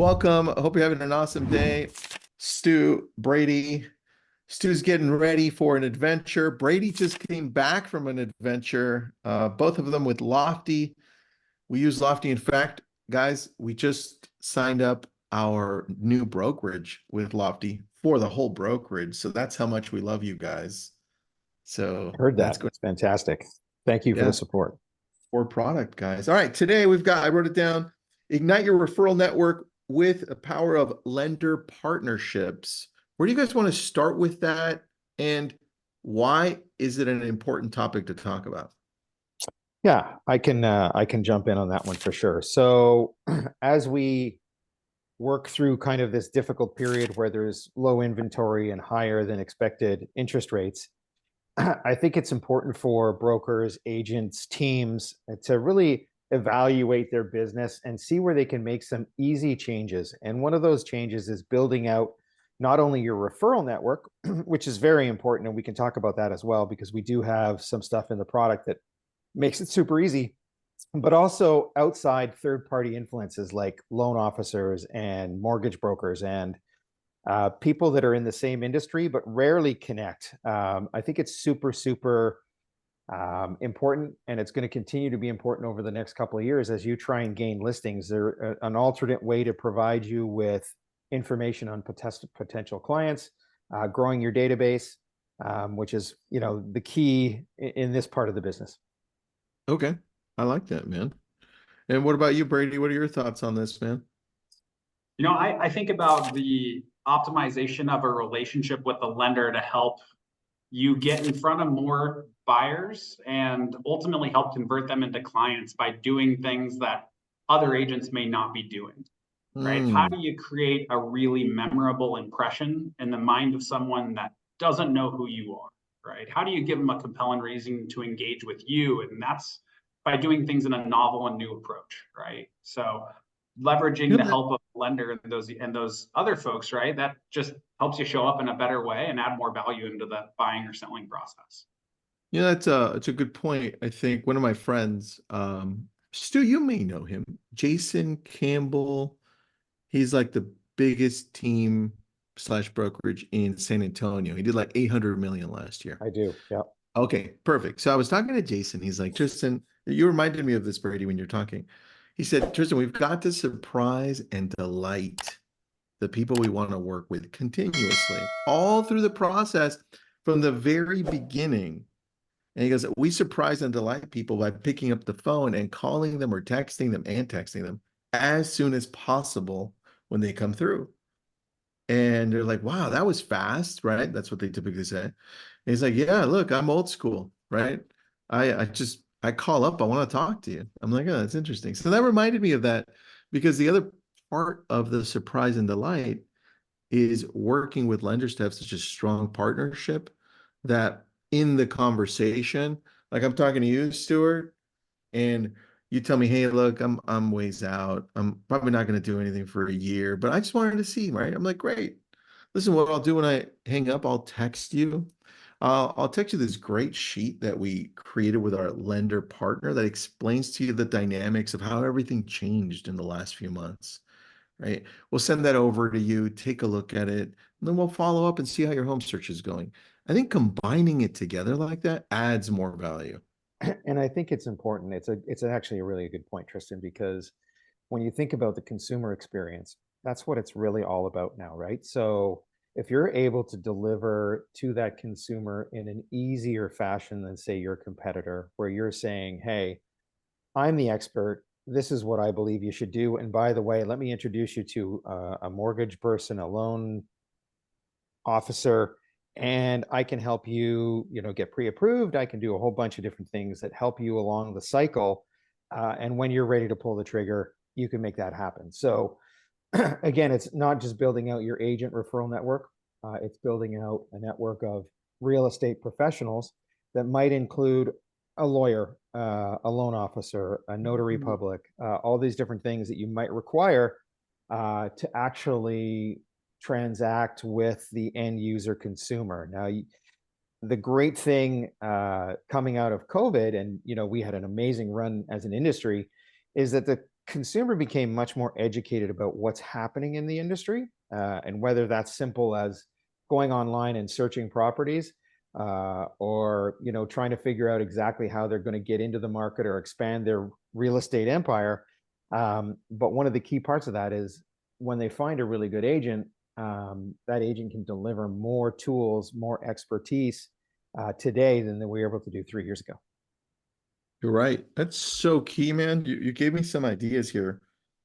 Welcome. I hope you're having an awesome day. Stu, Brady. Stu's getting ready for an adventure. Brady just came back from an adventure, both of them with Lofty. We use Lofty. In fact, guys, we just signed up our new brokerage with Lofty for the whole brokerage. So that's how much we love you guys. So Heard that's that. good. It's fantastic. Thank you for the Yes, support. for product, guys. All right, today I wrote it down, ignite your referral network with the power of lender partnerships. Where do you guys want to start with that? And why is it an important topic to talk about? Yeah, I can jump in on that one for sure. So as we work through kind of this difficult period where there's low inventory and higher than expected interest rates, I think it's important for brokers, agents, teams to really evaluate their business and see where they can make some easy changes. And one of those changes is building out not only your referral network, which is very important, and we can talk about that as well, because we do have some stuff in the product that makes it super easy, but also outside third-party influences like loan officers and mortgage brokers and people that are in the same industry but rarely connect. I think it's super important, and it's going to continue to be important over the next couple of years as you try and gain listings. They're an alternate way to provide you with information on potential clients, growing your database, which is the key in this part of the business. Okay, I like that, man. And what about you, Brady? What are your thoughts on this, man? I think about the optimization of a relationship with the lender to help you get in front of more buyers and ultimately help convert them into clients by doing things that other agents may not be doing, right? How Mm, do you create a really memorable impression in the mind of someone that doesn't know who you are, right? How do you give them a compelling reason to engage with you? And that's by doing things in a novel and new approach, right? So leveraging the help of the lender and those other folks, right? That just helps you show up in a better way and add more value into the buying or selling process. it's a good point. I think one of my friends, Stu, you may know him, Jason Campbell. He's like the biggest team slash brokerage in San Antonio. He did like 800 million last year. I do. Yeah. Okay, perfect. So I was talking to Jason. He's like, Tristan, you reminded me of this, Brady, when you're talking. He said, Tristan, we've got to surprise and delight the people we want to work with continuously, all through the process from the very beginning. And he goes, we surprise and delight people by picking up the phone and calling them or texting them as soon as possible when they come through. And they're like, wow, that was fast, right? That's what they typically say. And he's like, yeah, look, I'm old school, right? I call up, I want to talk to you. I'm like, oh, that's interesting. So that reminded me of that because the other part of the surprise and delight is working with lenders to have such a strong partnership that in the conversation, like I'm talking to you, Stuart, and you tell me, hey, look, I'm ways out. I'm probably not going to do anything for a year, but I just wanted to see, right? I'm like, great. Listen, what I'll do when I hang up, I'll text you. I'll text you this great sheet that we created with our lender partner that explains to you the dynamics of how everything changed in the last few months, right? We'll send that over to you, take a look at it, and then we'll follow up and see how your home search is going. I think combining it together like that adds more value. And I think it's important. It's actually a really good point, Tristan, because when you think about the consumer experience, that's what it's really all about now, right? So if you're able to deliver to that consumer in an easier fashion than, say, your competitor, where you're saying, hey, I'm the expert. This is what I believe you should do. And by the way, let me introduce you to a mortgage person, a loan officer, and I can help you, get pre-approved. I can do a whole bunch of different things that help you along the cycle. And when you're ready to pull the trigger, you can make that happen. So again, it's not just building out your agent referral network. It's building out a network of real estate professionals that might include a lawyer, a loan officer, a notary public, all these different things that you might require to actually transact with the end user consumer. Now, the great thing coming out of COVID, and we had an amazing run as an industry, is that the consumer became much more educated about what's happening in the industry, and whether that's simple as going online and searching properties, or trying to figure out exactly how they're going to get into the market or expand their real estate empire. But one of the key parts of that is when they find a really good agent, that agent can deliver more tools, more expertise today than they were able to do 3 years ago. You're right. That's so key, man. You gave me some ideas here.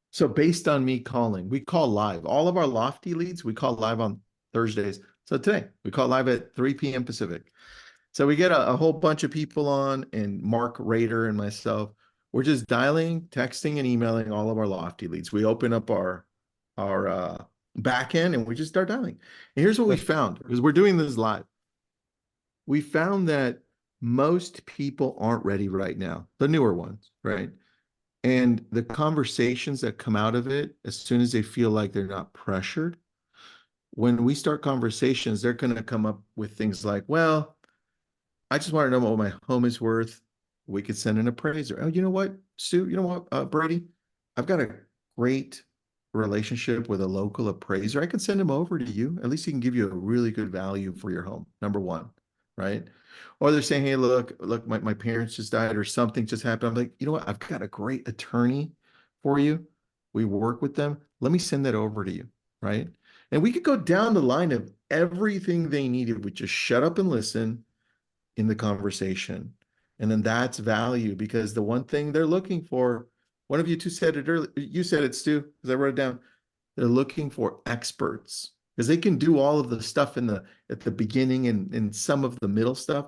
So based on me calling, we call live. All of our Lofty leads, we call live on Thursdays. So today, we call live at 3 p.m. Pacific. So we get a whole bunch of people on, and Mark Rader and myself, we're just dialing, texting, and emailing all of our Lofty leads. We open up our back end and we just start dialing. And here's what we found, because we're doing this live. We found that most people aren't ready right now, the newer ones, right? And the conversations that come out of it, as soon as they feel like they're not pressured, when we start conversations, they're going to come up with things like, well, I just want to know what my home is worth. We could send an appraiser. Oh, you know what, Stu? You know what, Brady? I've got a great relationship with a local appraiser. I can send him over to you. At least he can give you a really good value for your home. Number one, right? Or they're saying, hey, look, my parents just died or something just happened. I'm like, you know what? I've got a great attorney for you. We work with them. Let me send that over to you, right? And we could go down the line of everything they needed. We just shut up and listen in the conversation. And then that's value, because the one thing they're looking for, one of you two said it earlier, you said it, Stu, because I wrote it down. They're looking for experts, because they can do all of the stuff at the beginning and some of the middle stuff.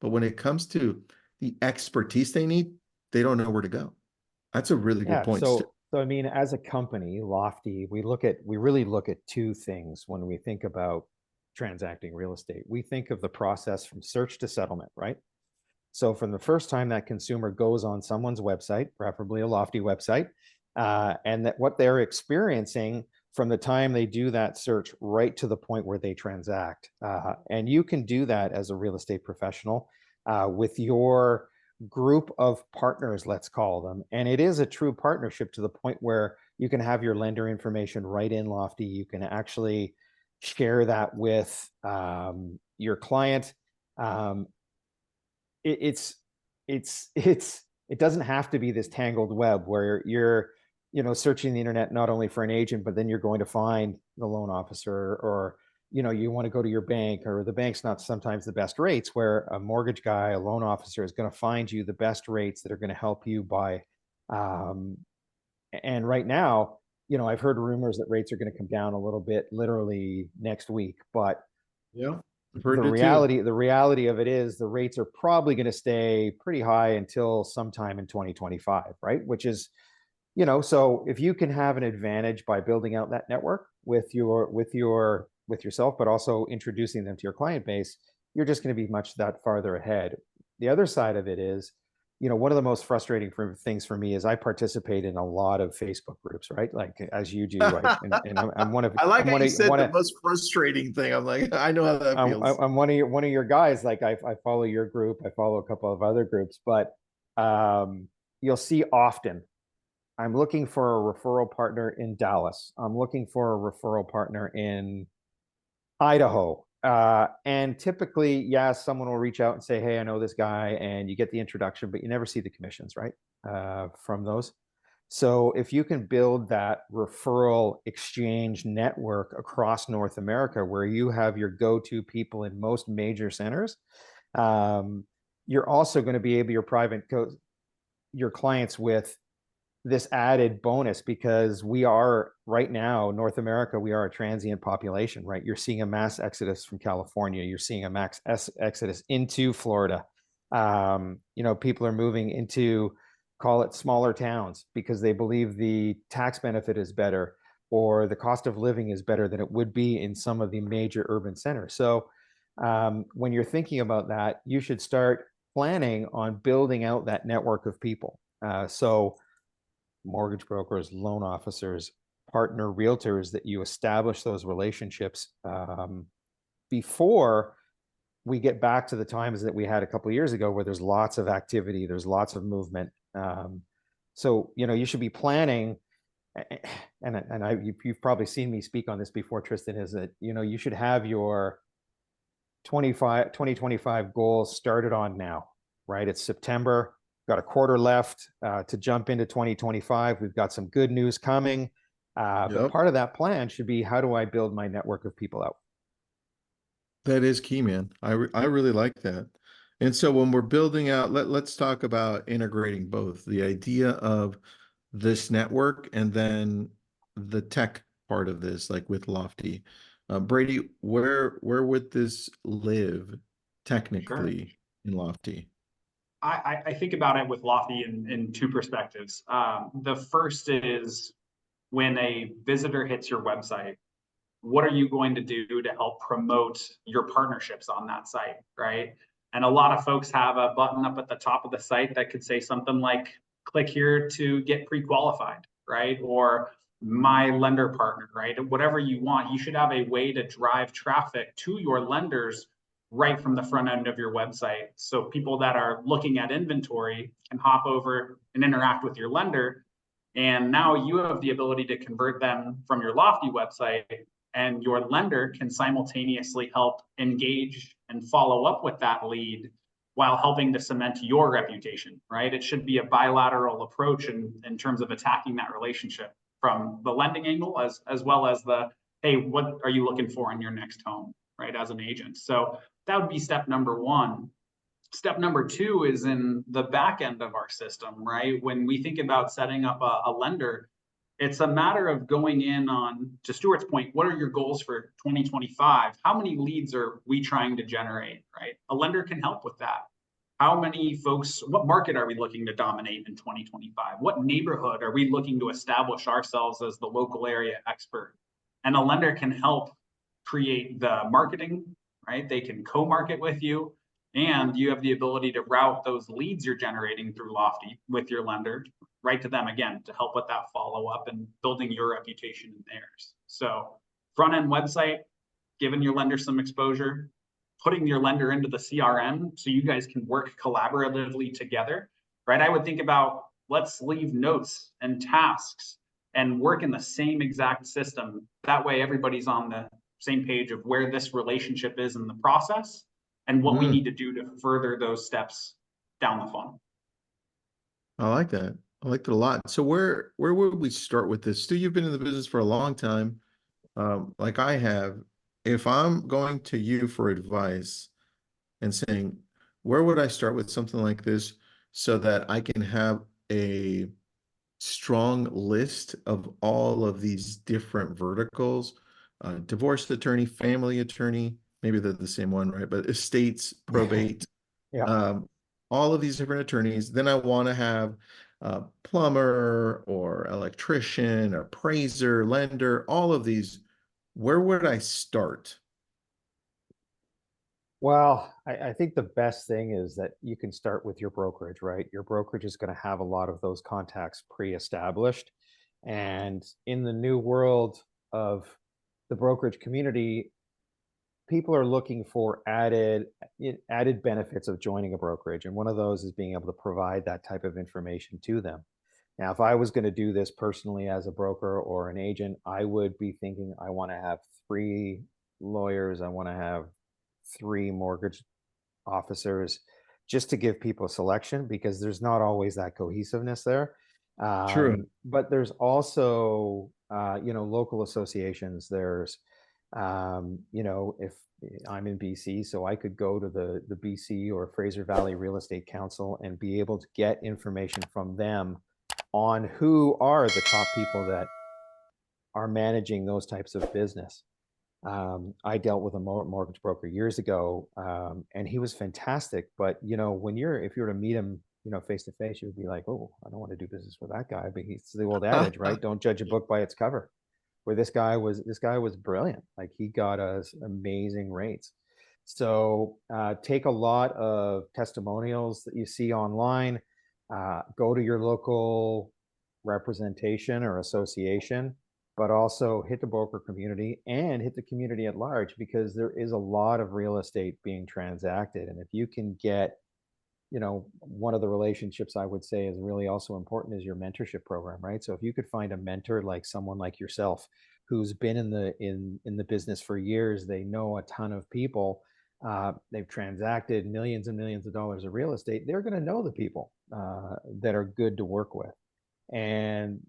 But when it comes to the expertise they need, they don't know where to go. That's a really good Yeah. point, Stu. So I mean, as a company, Lofty, we really look at two things when we think about transacting real estate. We think of the process from search to settlement, right? So from the first time that consumer goes on someone's website, preferably a Lofty website, and that what they're experiencing from the time they do that search right to the point where they transact. And you can do that as a real estate professional with your group of partners, let's call them. And it is a true partnership to the point where you can have your lender information right in Lofty. You can actually share that with your client. Um, it, it doesn't have to be this tangled web where you're searching the internet not only for an agent, but then you're going to find the loan officer, or you want to go to your bank, or the bank's not sometimes the best rates, where a mortgage guy, a loan officer is going to find you the best rates that are going to help you buy. And right now, I've heard rumors that rates are going to come down a little bit literally next week, but Yeah, I've the heard it too. reality of it is the rates are probably going to stay pretty high until sometime in 2025, right? Which is, so if you can have an advantage by building out that network with yourself, but also introducing them to your client base, you're just going to be much that farther ahead. The other side of it is, one of the most frustrating things for me is I participate in a lot of Facebook groups, right? Like as you do, right? And I'm one of I like I'm how one you of said one the of most frustrating thing. I'm like, I know how that feels. I'm one of your guys. Like I follow your group. I follow a couple of other groups, but you'll see often, I'm looking for a referral partner in Dallas. I'm looking for a referral partner in Idaho. And typically, yeah, someone will reach out and say, hey, I know this guy, and you get the introduction, but you never see the commissions, right? From those. So if you can build that referral exchange network across North America, where you have your go-to people in most major centers, you're also going to be able your clients with this added bonus, because we are right now, North America, we are a transient population, right? You're seeing a mass exodus from California. You're seeing a mass exodus into Florida. People are moving into, call it, smaller towns because they believe the tax benefit is better, or the cost of living is better than it would be in some of the major urban centers. So when you're thinking about that, you should start planning on building out that network of people. So mortgage brokers, loan officers, partner realtors, that you establish those relationships before we get back to the times that we had a couple of years ago, where there's lots of activity, there's lots of movement. So, you should be planning, you've probably seen me speak on this before, Tristan, is that, you should have your 2025 goals started on now, right? It's September, got a quarter left to jump into 2025. We've got some good news coming. But Yep. part of that plan should be, how do I build my network of people out? That is key, man. I really like that. And so when we're building out, let's talk about integrating both the idea of this network and then the tech part of this, like with Lofty. Brady, where would this live Sure. technically in Lofty? I think about it with Lofty in two perspectives. The first is when a visitor hits your website, what are you going to do to help promote your partnerships on that site, right? And a lot of folks have a button up at the top of the site that could say something like, click here to get pre-qualified, right? Or my lender partner, right? Whatever you want, you should have a way to drive traffic to your lenders right from the front end of your website. So people that are looking at inventory can hop over and interact with your lender. And now you have the ability to convert them from your Lofty website, and your lender can simultaneously help engage and follow up with that lead while helping to cement your reputation, right? It should be a bilateral approach in terms of attacking that relationship from the lending angle as well as the, hey, what are you looking for in your next home, right, as an agent. So that would be step number one. Step number two is in the back end of our system, right? When we think about setting up a lender, it's a matter of going in on, to Stuart's point, what are your goals for 2025? How many leads are we trying to generate, right? A lender can help with that. How many folks, what market are we looking to dominate in 2025? What neighborhood are we looking to establish ourselves as the local area expert? And a lender can help create the marketing, right? They can co-market with you, and you have the ability to route those leads you're generating through Lofty with your lender right to them again to help with that follow up and building your reputation and theirs. So front end website, giving your lender some exposure, putting your lender into the CRM so you guys can work collaboratively together, right? I would think about, let's leave notes and tasks and work in the same exact system. That way everybody's on the same page of where this relationship is in the process and what we need to do to further those steps down the funnel. I like that. I liked it a lot. So where would we start with this? Stu, you've been in the business for a long time, like I have. If I'm going to you for advice and saying, where would I start with something like this so that I can have a strong list of all of these different verticals, divorce attorney, family attorney, maybe they're the same one, right? But estates, probate, Yeah. all of these different attorneys. Then I want to have a plumber or electrician, appraiser, lender, all of these. Where would I start? Well, I think the best thing is that you can start with your brokerage, right? Your brokerage is going to have a lot of those contacts pre-established. And in the new world of the brokerage community, people are looking for added benefits of joining a brokerage. And one of those is being able to provide that type of information to them. Now, if I was going to do this personally as a broker or an agent, I would be thinking, I want to have 3 lawyers, I want to have 3 mortgage officers, just to give people selection, because there's not always that cohesiveness there. True. But there's also, local associations. There's, if I'm in BC, so I could go to the BC or Fraser Valley Real Estate Council and be able to get information from them on who are the top people that are managing those types of business. I dealt with a mortgage broker years ago, and he was fantastic. But if you were to meet him, face to face, you would be like, "Oh, I don't want to do business with that guy." But he's the old adage, right? Don't judge a book by its cover. Where this guy was brilliant. Like, he got us amazing rates. So take a lot of testimonials that you see online. Go to your local representation or association, but also hit the broker community and hit the community at large, because there is a lot of real estate being transacted. And if you can get you know, one of the relationships I would say is really also important is your mentorship program, right? So if you could find a mentor like someone like yourself who's been in the business for years, they know a ton of people, they've transacted millions and millions of dollars of real estate, they're going to know the people that are good to work with. And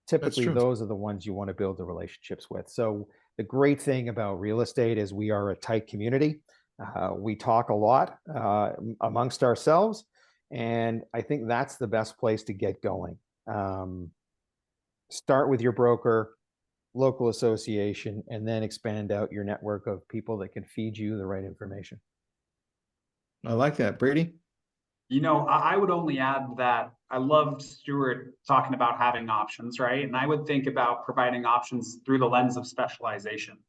That's typically true. those are the ones you want to build the relationships with. So the great thing about real estate is we are a tight community. We talk a lot amongst ourselves, and I think that's the best place to get going. Start with your broker, local association, and then expand out your network of people that can feed you the right information. I like that. Brady? I would only add that I loved Stuart talking about having options, right? And I would think about providing options through the lens of specialization.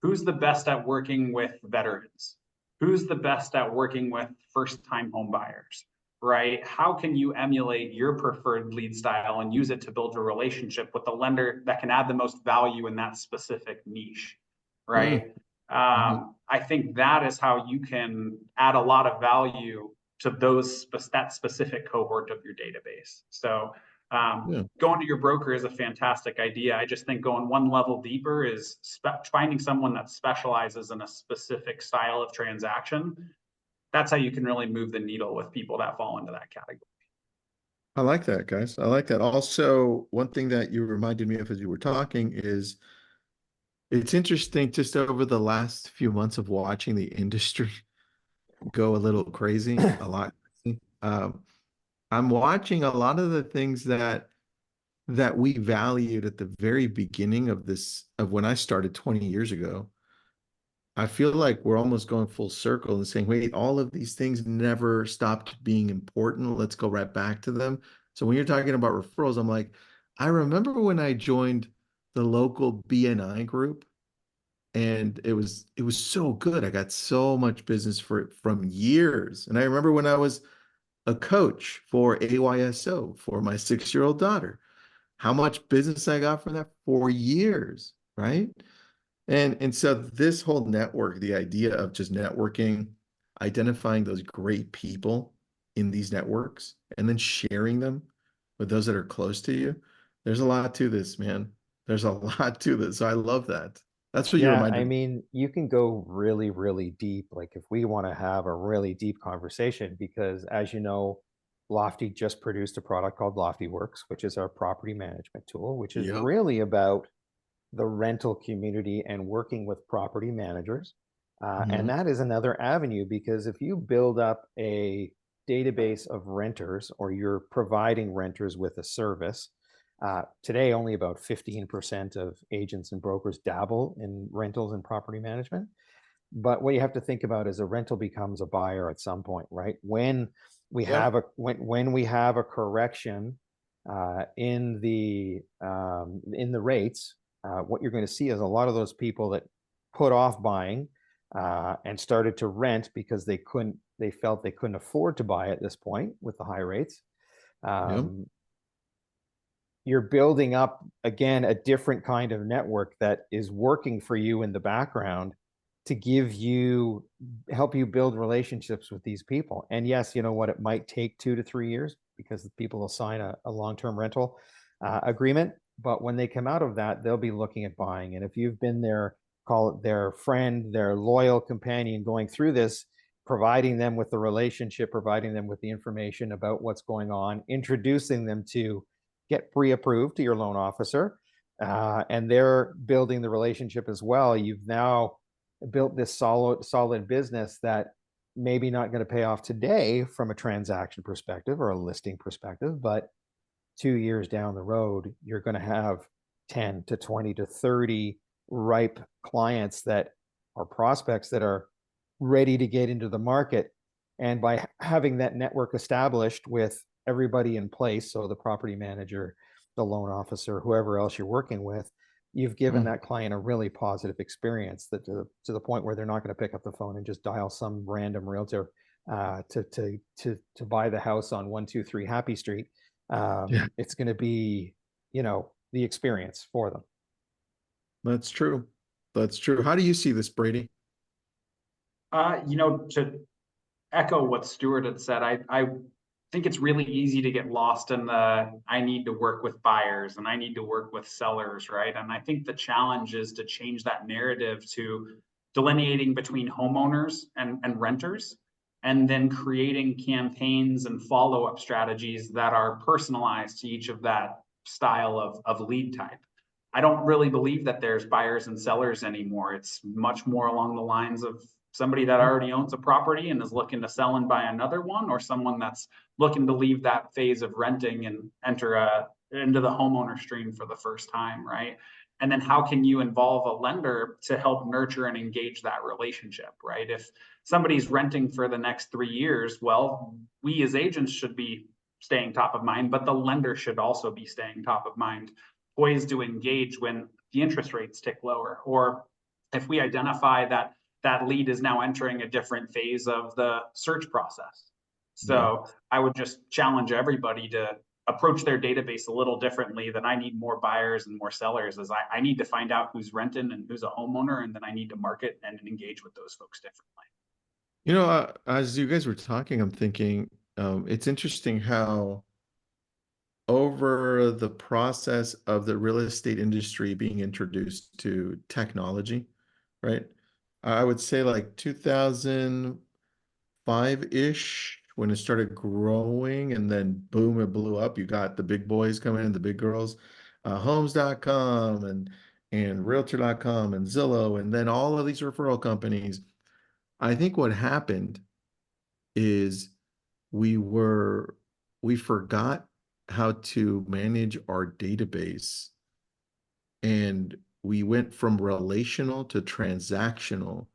Who's the best at working with veterans? Who's the best at working with first-time home buyers, right? How can you emulate your preferred lead style and use it to build a relationship with the lender that can add the most value in that specific niche, right? I think that is how you can add a lot of value to that specific cohort of your database. So Yeah. going to your broker is a fantastic idea. I just think going one level deeper is finding someone that specializes in a specific style of transaction. That's how you can really move the needle with people that fall into that category. I like that, guys. I like that. Also, one thing that you reminded me of as you were talking is it's interesting just over the last few months of watching the industry go a little crazy, a lot crazy. I'm watching a lot of the things that we valued at the very beginning of this, of when I started 20 years ago. I feel like we're almost going full circle and saying, wait, all of these things never stopped being important. Let's go right back to them. So when you're talking about referrals, I'm like, I remember when I joined the local BNI group, and it was so good. I got so much business for it from years. And I remember when I was a coach for AYSO for my 6-year-old daughter, how much business I got from that for years, right? And so this whole network, the idea of just networking, identifying those great people in these networks, and then sharing them with those that are close to you. There's a lot to this, man. There's a lot to this. So I love that. That's what you Yeah, I reminded me. mean, you can go really, really deep. Like if we want to have a really deep conversation, because as you know, Lofty just produced a product called Lofty Works, which is our property management tool, which is Yep. really about the rental community and working with property managers. And Mhm. that is another avenue because if you build up a database of renters or you're providing renters with a service, today only about 15% of agents and brokers dabble in rentals and property management. But what you have to think about is a rental becomes a buyer at some point, right? When we Yep. have a when we have a correction in the rates, what you're going to see is a lot of those people that put off buying and started to rent because they felt they couldn't afford to buy at this point with the high rates. Yep. Um, you're building up again a different kind of network that is working for you in the background to help you build relationships with these people. And yes, you know what, it might take 2 to 3 years because people will sign a long-term rental agreement, but when they come out of that, they'll be looking at buying. And if you've been their, call it their friend, their loyal companion going through this, providing them with the relationship, providing them with the information about what's going on, introducing them to get pre-approved to your loan officer, and they're building the relationship as well. You've now built this solid business that maybe not going to pay off today from a transaction perspective or a listing perspective, but 2 years down the road, you're going to have 10 to 20 to 30 ripe clients that are prospects that are ready to get into the market. And by having that network established with everybody in place, so the property manager, the loan officer, whoever else you're working with, you've given Mm. that client a really positive experience that to the point where they're not going to pick up the phone and just dial some random realtor to buy the house on 123 Happy Street. Yeah, It's going to be, the experience for them. that's true. That's true. How do you see this, Brady? To echo what Stuart had said. I think it's really easy to get lost in the I need to work with buyers and I need to work with sellers, right? And I think the challenge is to change that narrative to delineating between homeowners and renters, and then creating campaigns and follow-up strategies that are personalized to each of that style of lead type. I don't really believe that there's buyers and sellers anymore. It's much more along the lines of somebody that already owns a property and is looking to sell and buy another one, or someone that's looking to leave that phase of renting and enter into the homeowner stream for the first time, right? And then how can you involve a lender to help nurture and engage that relationship, right? If somebody's renting for the next 3 years, well, we as agents should be staying top of mind, but the lender should also be staying top of mind, poised to engage when the interest rates tick lower, or if we identify that that lead is now entering a different phase of the search process. So I would just challenge everybody to approach their database a little differently than I need more buyers and more sellers, as I need to find out who's renting and who's a homeowner, and then I need to market and engage with those folks differently. You know, as you guys were talking, I'm thinking it's interesting how over the process of the real estate industry being introduced to technology, right? I would say like 2005-ish when it started growing, and then boom, it blew up. You got the big boys coming in, the big girls, homes.com and realtor.com and Zillow, and then all of these referral companies. I think what happened is we were we forgot how to manage our database, and we went from relational to transactional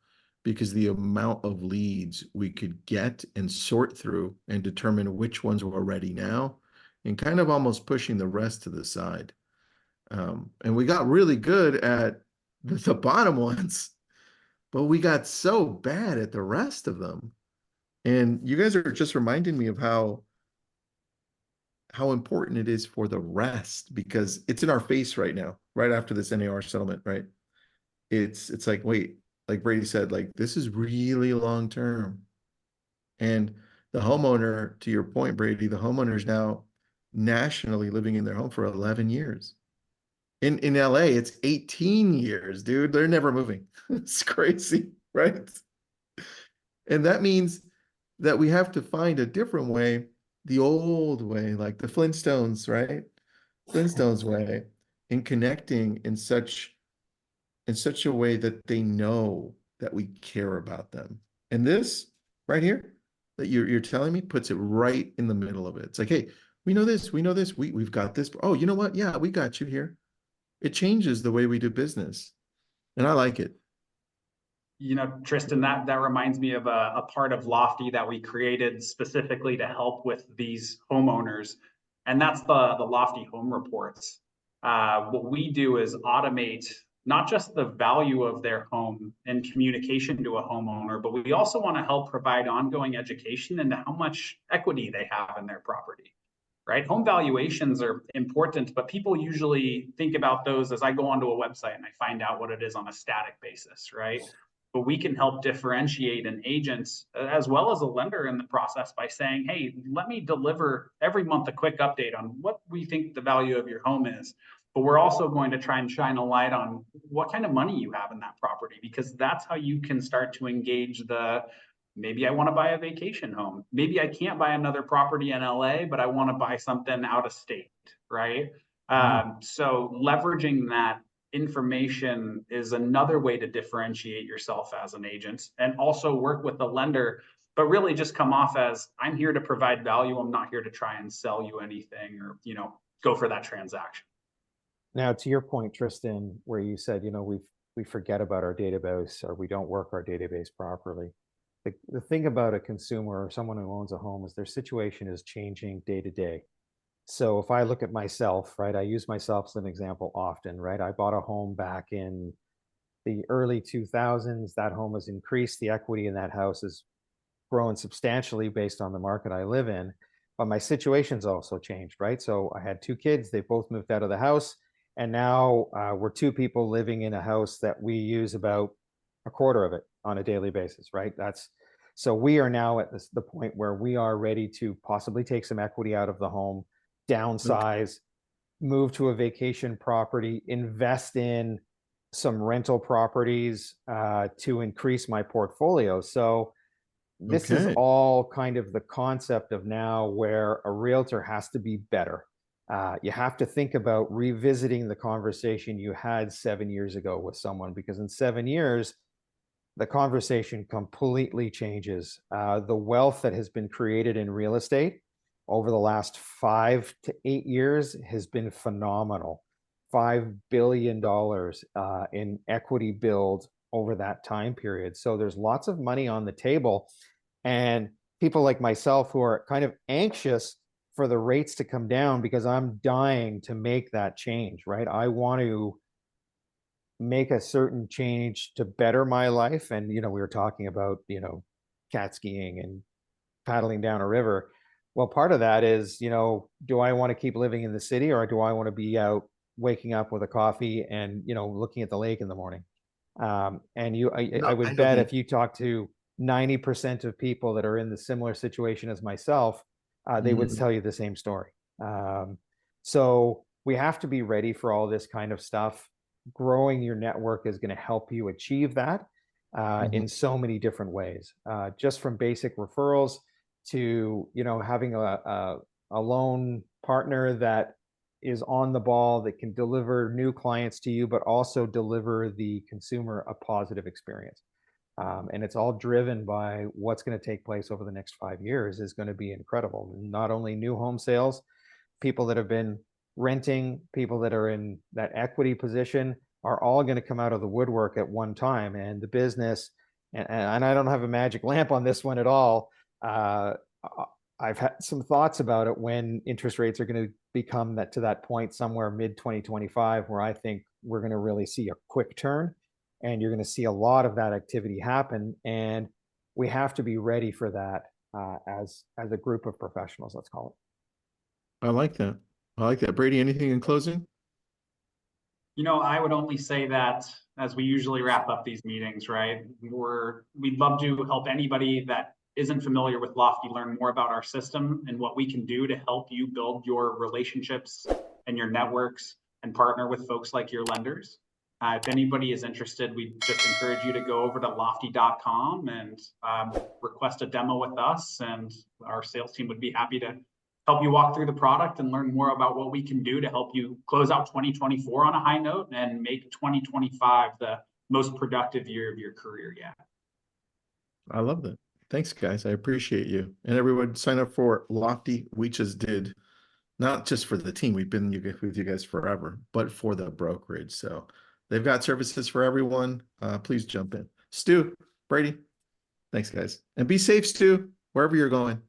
because the amount of leads we could get and sort through and determine which ones were ready now, and kind of almost pushing the rest to the side. And we got really good at the bottom ones, but we got so bad at the rest of them. And you guys are just reminding me of how important it is for the rest, because it's in our face right now, right after this NAR settlement, right? It's like, wait, like Brady said, like this is really long term. And the homeowner, to your point, Brady, the homeowner is now nationally living in their home for 11 years. In LA, it's 18 years, dude. They're never moving. It's crazy, right? And that means that we have to find a different way, the old way, like the Flintstones, right? Flintstones way, in connecting in such a way that they know that we care about them. And this right here that you're telling me puts it right in the middle of it. It's like, hey, we know this, we've got this. Oh, you know what? Yeah, we got you here. It changes the way we do business. And I like it. You know, Tristan, that reminds me of a part of Lofty that we created specifically to help with these homeowners, and that's the Lofty home reports. What we do is automate not just the value of their home and communication to a homeowner, but we also want to help provide ongoing education into how much equity they have in their property, right? Home valuations are important, but people usually think about those as I go onto a website and I find out what it is on a static basis, right? But we can help differentiate an agent as well as a lender in the process by saying, hey, let me deliver every month a quick update on what we think the value of your home is. But we're also going to try and shine a light on what kind of money you have in that property, because that's how you can start to engage the maybe I want to buy a vacation home. Maybe I can't buy another property in LA, but I want to buy something out of state, right? So leveraging that information is another way to differentiate yourself as an agent, and also work with the lender, but really just come off as I'm here to provide value. I'm not here to try and sell you anything or, go for that transaction. Now, to your point, Tristan, where you said, we forget about our database or we don't work our database properly. The thing about a consumer or someone who owns a home is their situation is changing day to day. So if I look at myself, right, I use myself as an example often, right? I bought a home back in the early 2000s. That home has increased. The equity in that house has grown substantially based on the market I live in. But my situation's also changed, right? So I had 2 kids. They both moved out of the house. And now we're 2 people living in a house that we use about a quarter of it on a daily basis, right? So we are now at the point where we are ready to possibly take some equity out of the home, downsize, move to a vacation property, invest in some rental properties to increase my portfolio. So this is Okay. all kind of the concept of now where a realtor has to be better. You have to think about revisiting the conversation you had 7 years ago with someone, because in 7 years, the conversation completely changes. The wealth that has been created in real estate over the last 5 to 8 years has been phenomenal. $5 billion in equity build over that time period. So there's lots of money on the table, and people like myself who are kind of anxious for the rates to come down, because I'm dying to make that change, right? I want to make a certain change to better my life. And, we were talking about, cat skiing and paddling down a river. Well, part of that is, do I want to keep living in the city, or do I want to be out waking up with a coffee and, looking at the lake in the morning? And I would bet if you talk to 90% of people that are in the similar situation as myself, they would tell you the same story. So we have to be ready for all this kind of stuff. Growing your network is going to help you achieve that in so many different ways, just from basic referrals to, having a loan partner that is on the ball, that can deliver new clients to you, but also deliver the consumer a positive experience. And it's all driven by what's going to take place over the next 5 years is going to be incredible. Not only new home sales, people that have been renting, people that are in that equity position are all going to come out of the woodwork at one time. And the business, and I don't have a magic lamp on this one at all. I've had some thoughts about it when interest rates are going to become to that point somewhere mid 2025, where I think we're going to really see a quick turn, and you're going to see a lot of that activity happen. And we have to be ready for that as a group of professionals, let's call it. I like that. Brady, anything in closing? I would only say that as we usually wrap up these meetings, right? We'd love to help anybody that isn't familiar with Lofty learn more about our system and what we can do to help you build your relationships and your networks and partner with folks like your lenders. If anybody is interested, we just encourage you to go over to lofty.com and request a demo with us, and our sales team would be happy to help you walk through the product and learn more about what we can do to help you close out 2024 on a high note and make 2025 the most productive year of your career yet. I love that. Thanks, guys. I appreciate you. And everyone sign up for Lofty. We just did, not just for the team. We've been with you guys forever, but for the brokerage. So they've got services for everyone. Please jump in. Stu, Brady, thanks, guys. And be safe, Stu, wherever you're going.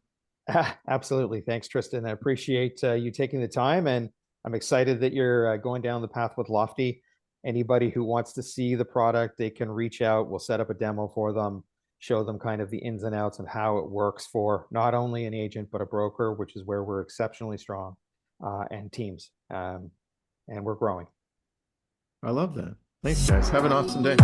Absolutely. Thanks, Tristan. I appreciate you taking the time, and I'm excited that you're going down the path with Lofty. Anybody who wants to see the product, they can reach out. We'll set up a demo for them, show them kind of the ins and outs of how it works for not only an agent, but a broker, which is where we're exceptionally strong, and teams. And we're growing. I love that. Thanks, guys. Have an awesome day.